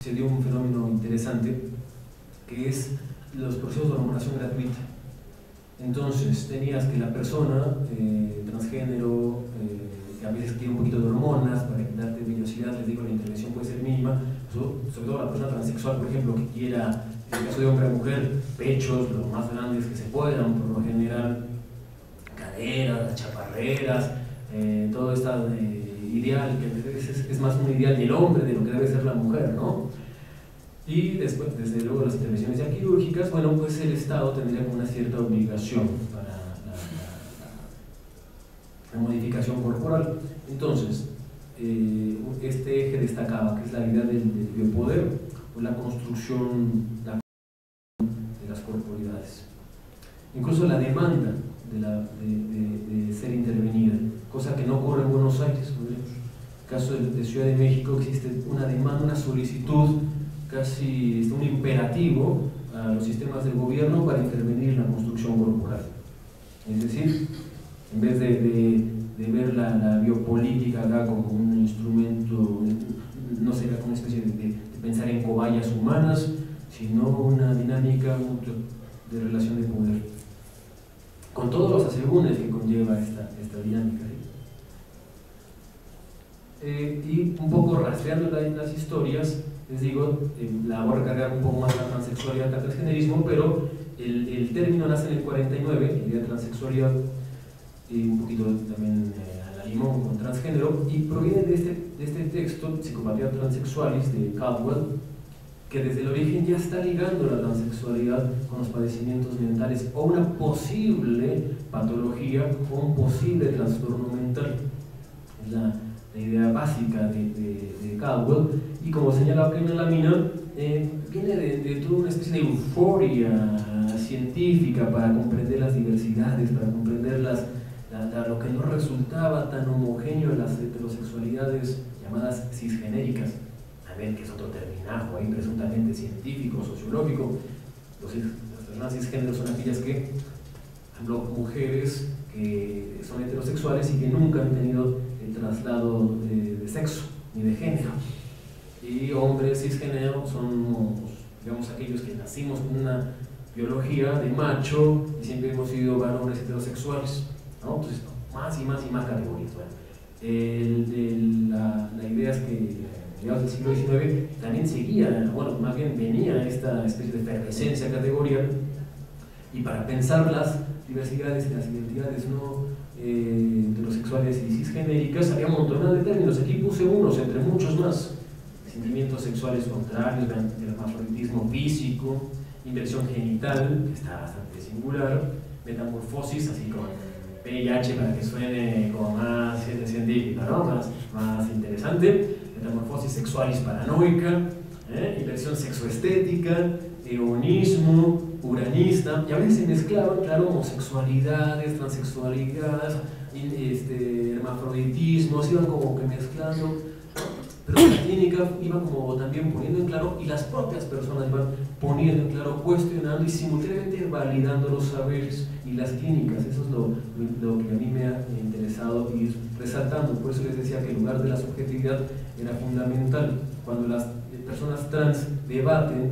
se dio un fenómeno interesante que es los procesos de hormonación gratuita. Entonces tenías que la persona transgénero, que a veces tiene un poquito de hormonas para quitarte vellosidad, les digo, la intervención puede ser mínima, sobre todo la persona transexual, por ejemplo, que quiera, en el caso de hombre a mujer, pechos lo más grandes que se puedan, por lo general caderas, chaparreras, todo este ideal, que es más un ideal del hombre de lo que debe ser la mujer, ¿no? Y después, desde luego, las intervenciones ya quirúrgicas, bueno, pues el Estado tendría como una cierta obligación para la modificación corporal. Entonces, este eje destacaba, que es la idea del biopoder o la construcción de las corporalidades. Incluso la demanda de ser intervenida, cosa que no ocurre en Buenos Aires. En el caso de Ciudad de México existe una demanda, una solicitud, casi un imperativo a los sistemas del gobierno para intervenir en la construcción corporal. Es decir, en vez de ver la biopolítica acá como un instrumento, no será como una especie de pensar en cobayas humanas, sino una dinámica de relación de poder, con todos los asegúnes que conlleva esta dinámica. Y un poco rastreando las historias, les digo, la voy a recargar un poco más la transexualidad que el transgenerismo, pero el término nace en el 49, la idea de transexualidad, y un poquito también a la limón con transgénero, y proviene de este texto, Psicopatía Transexualis, de Caldwell, que desde el origen ya está ligando la transexualidad con los padecimientos mentales o una posible patología o un posible trastorno mental. Es la idea básica de Caldwell, y como señala Prima Lamina, viene de toda una especie de euforia científica para comprender las diversidades, para comprender lo que no resultaba tan homogéneo en las heterosexualidades llamadas cisgenéricas. A ver, que es otro terminajo ahí presuntamente científico, sociológico. Las personas cisgéneros son aquellas que, por ejemplo, mujeres que son heterosexuales y que nunca han tenido el traslado de sexo ni de género. Y hombres cisgéneros son, digamos, aquellos que nacimos con una biología de macho y siempre hemos sido varones heterosexuales, ¿no? Entonces, más y más categorías. Bueno, la idea es que mediados del siglo XIX también seguía, bueno, más bien venía esta especie de efervescencia categorial, y para pensar las diversidades y las identidades no heterosexuales y cisgenéricas había un montón de términos. Aquí puse unos entre muchos más: sentimientos sexuales contrarios, el hermafroditismo físico, inversión genital, que está bastante singular, metamorfosis, así con PIH para que suene como más científica, ¿no? más interesante, metamorfosis sexualis paranoica, inversión sexoestética, eonismo, uranista, y a veces se mezclaban, claro, homosexualidades, transexualidades, hermafroditismo, se iban como que mezclando, pero la clínica iba como también poniendo en claro, y las propias personas iban poniendo en claro, cuestionando y simultáneamente validando los saberes y las clínicas. Eso es lo que a mí me ha interesado ir resaltando. Por eso les decía que el lugar de la subjetividad era fundamental. Cuando las personas trans debaten,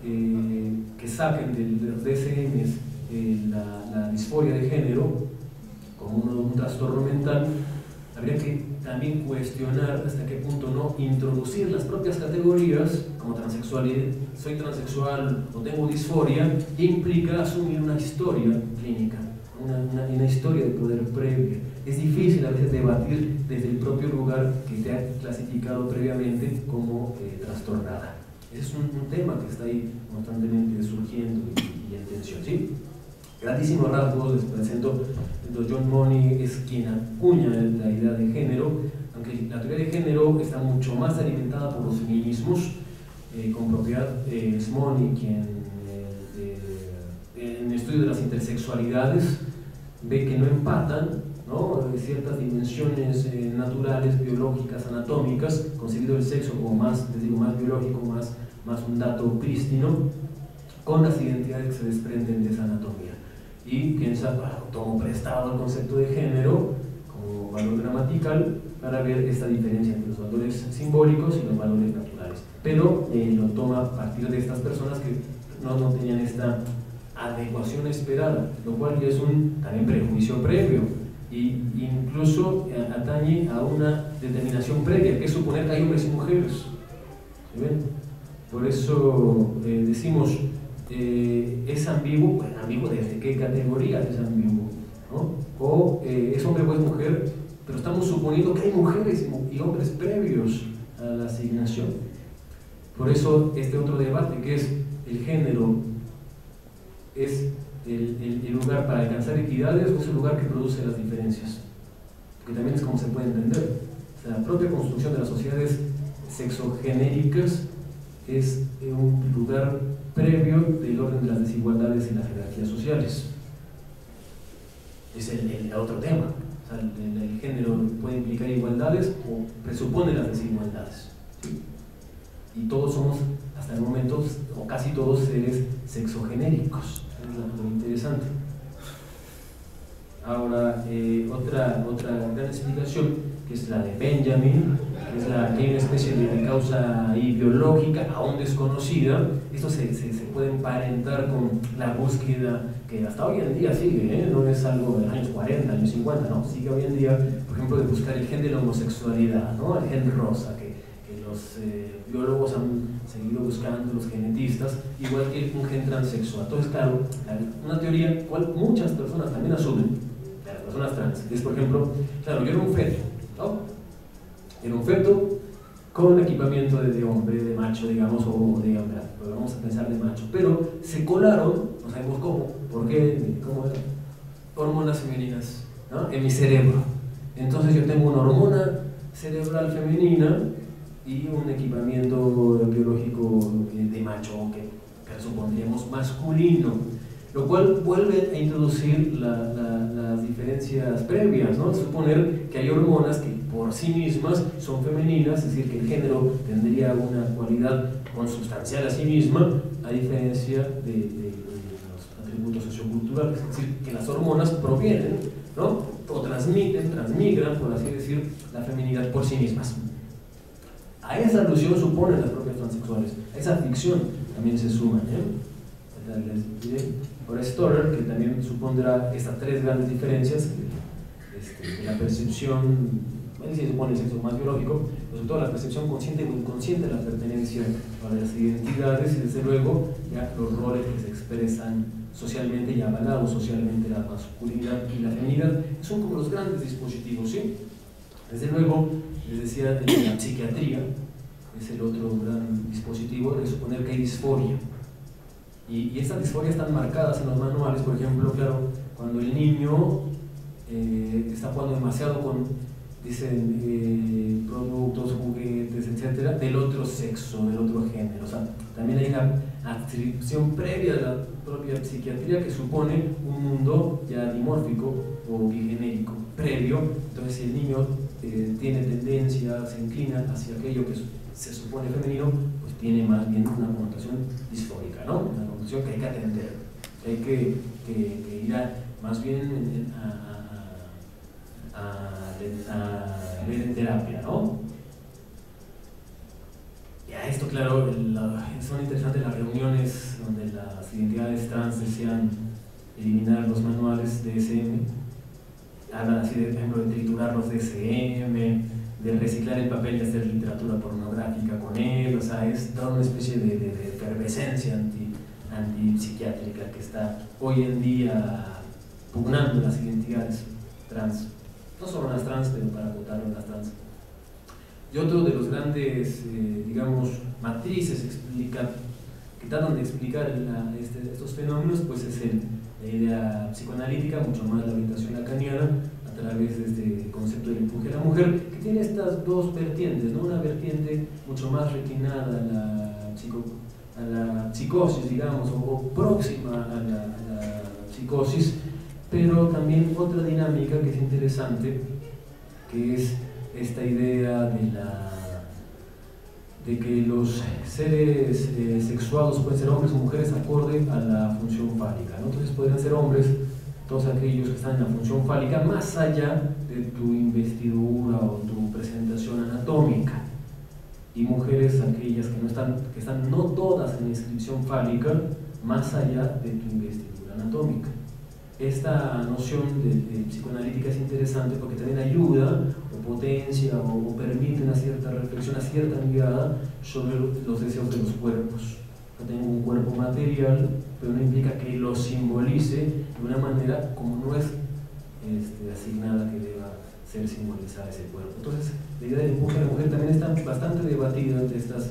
que saquen de los DSMs la disforia de género como un trastorno mental, habría que también cuestionar hasta qué punto no introducir las propias categorías como transexualidad, soy transexual o tengo disforia, implica asumir una historia clínica, una historia de poder previa. Es difícil a veces debatir desde el propio lugar que te ha clasificado previamente como trastornada. Ese es un tema que está ahí constantemente surgiendo y en tensión, ¿sí? Grandísimos rasgos les presento. John Money es quien acuña la idea de género, aunque la teoría de género está mucho más alimentada por los feminismos, con propiedad. Es Money quien, en el estudio de las intersexualidades, ve que no empatan, ¿no?, ciertas dimensiones naturales, biológicas, anatómicas, concebido el sexo como más, les digo, más biológico, más un dato prístino, con las identidades que se desprenden de esa anatomía. Y piensa, bueno, tomo prestado el concepto de género como valor gramatical para ver esta diferencia entre los valores simbólicos y los valores naturales. pero lo toma a partir de estas personas que no tenían esta adecuación esperada, lo cual ya es un también prejuicio previo, y incluso atañe a una determinación previa, que es suponer que hay hombres y mujeres. ¿Sí ven? Por eso decimos, es ambiguo. Bueno, ambiguo, ¿desde qué categoría es ambiguo? ¿No? O es hombre o es mujer, pero estamos suponiendo que hay mujeres y hombres previos a la asignación. Por eso este otro debate, que es el género, ¿es el lugar para alcanzar equidades o es el lugar que produce las diferencias? Porque también es como se puede entender. O sea, la propia construcción de las sociedades sexogenéricas es un lugar previo del orden de las desigualdades y las jerarquías sociales. Es el otro tema. O sea, el género puede implicar igualdades o presupone las desigualdades, ¿sí? Y todos somos, hasta el momento, o casi todos, seres sexogenéricos. Es lo interesante. Ahora, otra gran explicación, que es la de Benjamin, que es la que hay una especie de causa ahí biológica aún desconocida. Esto se puede emparentar con la búsqueda que hasta hoy en día sigue, no es algo de los años 40, años 50, no, sigue hoy en día, por ejemplo, de buscar el gen de la homosexualidad, ¿no? El gen rosa, que los biólogos han seguido buscando, los genetistas, igual que un gen transexual. Entonces, claro, una teoría cual muchas personas también asumen, las personas trans, es, por ejemplo, claro, yo era un feto, ¿no? Era un feto con equipamiento de hombre, de macho, digamos, o de hembra, pero vamos a pensar de macho, pero se colaron, no sabemos cómo, por qué, cómo eran, hormonas femeninas, ¿no? En mi cerebro. Entonces yo tengo una hormona cerebral femenina y un equipamiento biológico de macho, que presupondríamos masculino, lo cual vuelve a introducir las diferencias previas, ¿no? Suponer que hay hormonas que por sí mismas son femeninas, es decir, que el género tendría una cualidad consustancial a sí misma, a diferencia de los atributos socioculturales, es decir, que las hormonas provienen, ¿no? O transmigran, por así decir, la feminidad por sí mismas. A esa alusión suponen las propias transexuales, a esa ficción también se suman, Ahora Storer, que también supondrá estas tres grandes diferencias, la percepción, se supone el sexo más biológico, pero sobre todo la percepción consciente o inconsciente de la pertenencia a las identidades, y desde luego ya los roles que se expresan socialmente y avalados socialmente, la masculinidad y la feminidad, son como los grandes dispositivos, ¿sí? Desde luego, les decía, la psiquiatría es el otro gran dispositivo de suponer que hay disforia. Y estas disforias están marcadas en los manuales, por ejemplo, claro, cuando el niño está jugando demasiado con, dicen, productos, juguetes, etcétera, del otro sexo, del otro género. O sea, también hay una adscripción previa de la propia psiquiatría que supone un mundo ya dimórfico o bigenérico, previo. Entonces, si el niño tiene tendencia, se inclina hacia aquello que se supone femenino, pues tiene más bien una connotación disfórica, ¿no? Una connotación que hay que atender, que hay que ir más bien a ver en terapia, ¿no? Y a esto, claro, son interesantes las reuniones donde las identidades trans desean eliminar los manuales DSM. Hablan así, de ejemplo, de triturar los DSM, de reciclar el papel y hacer literatura pornográfica con él. O sea, es toda una especie de efervescencia antipsiquiátrica que está hoy en día pugnando las identidades trans. No solo las trans, pero para votar en las trans. Y otro de los grandes, digamos, matrices que tratan de explicar estos fenómenos, pues es la idea psicoanalítica, mucho más la orientación lacaniana, a través de este concepto del empuje a la mujer, que tiene estas dos vertientes, ¿no? Una vertiente mucho más reclinada a la psicosis, digamos, o próxima a la psicosis, pero también otra dinámica que es interesante, que es esta idea de que los seres sexuados pueden ser hombres o mujeres acorde a la función fálica, ¿no? Entonces podrían ser hombres todos aquellos que están en la función fálica más allá de tu investidura o tu presentación anatómica. y mujeres aquellas que están no todas en inscripción fálica, más allá de tu investidura anatómica. Esta noción de psicoanalítica es interesante porque también ayuda o potencia o permite una cierta reflexión, una cierta mirada sobre los deseos de los cuerpos. Yo tengo un cuerpo material, pero no implica que lo simbolice de una manera como no es asignada que deba ser simbolizada ese cuerpo. Entonces, la idea del empuje a la mujer también está bastante debatida entre estas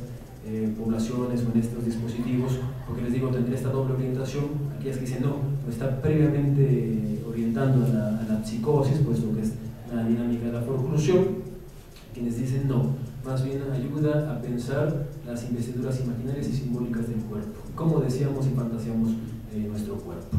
poblaciones o en estos dispositivos, porque les digo, tendría esta doble orientación. Aquellas que dicen no está previamente orientando a la psicosis, puesto que es la dinámica de la forclusión. Quienes dicen no, más bien ayuda a pensar las investiduras imaginarias y simbólicas del cuerpo, como decíamos y fantaseamos nuestro cuerpo.